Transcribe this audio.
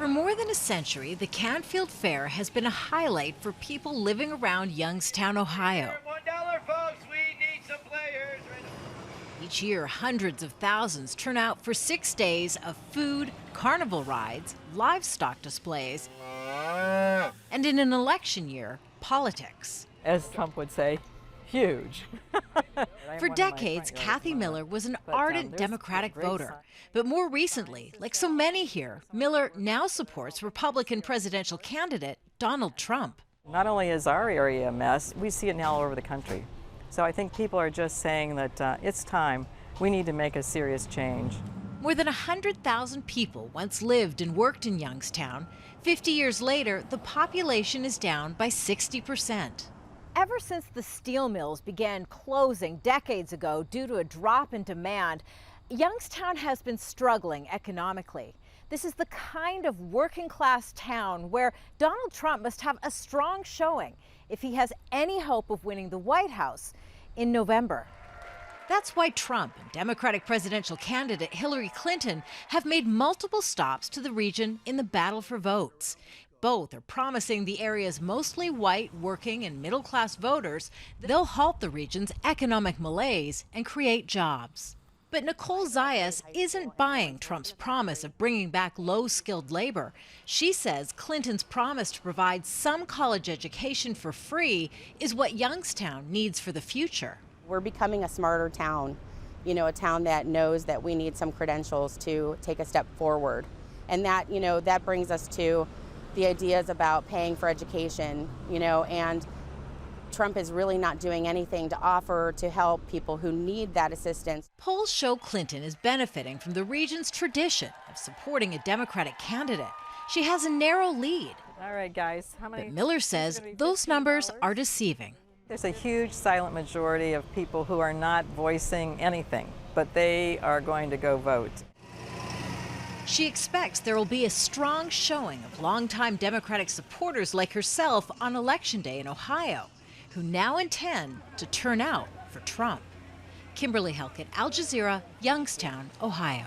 For more than a century, the Canfield Fair has been a highlight for people living around Youngstown, Ohio. $1, folks. We need some players. Each year, hundreds of thousands turn out for 6 days of food, carnival rides, livestock displays, and in an election year, politics. As Trump would say, huge. For decades, Kathy Miller was an ardent Democratic voter. But more recently, like so many here, Miller now supports Republican presidential candidate Donald Trump. Not only is our area a mess, we see it now all over the country. So I think people are just saying that it's time. We need to make a serious change. More than 100,000 people once lived and worked in Youngstown. 50 years later, the population is down by 60%. Ever since the steel mills began closing decades ago due to a drop in demand, Youngstown has been struggling economically. This is the kind of working class town where Donald Trump must have a strong showing if he has any hope of winning the White House in November. That's why Trump and Democratic presidential candidate Hillary Clinton have made multiple stops to the region in the battle for votes. Both are promising the area's mostly white working and middle-class voters they'll halt the region's economic malaise and create jobs. But NICOLE ZAYAS isn't buying Trump's promise of bringing back low-skilled labor. She says Clinton's promise to provide some college education for free is what Youngstown needs for the future. We're becoming a smarter town, a town that knows that we need some credentials to take a step forward. And that, that brings us to the ideas about paying for education, and Trump is really not doing anything to offer to help people who need that assistance. Polls show Clinton is benefiting from the region's tradition of supporting a Democratic candidate. She has a narrow lead. All right, guys, how many? But Miller says those numbers are deceiving. There's a huge silent majority of people who are not voicing anything, but they are going to go vote. She expects there will be a strong showing of longtime Democratic supporters like herself on Election Day in Ohio, who now intend to turn out for Trump. Kimberly Halkett, Al Jazeera, Youngstown, Ohio.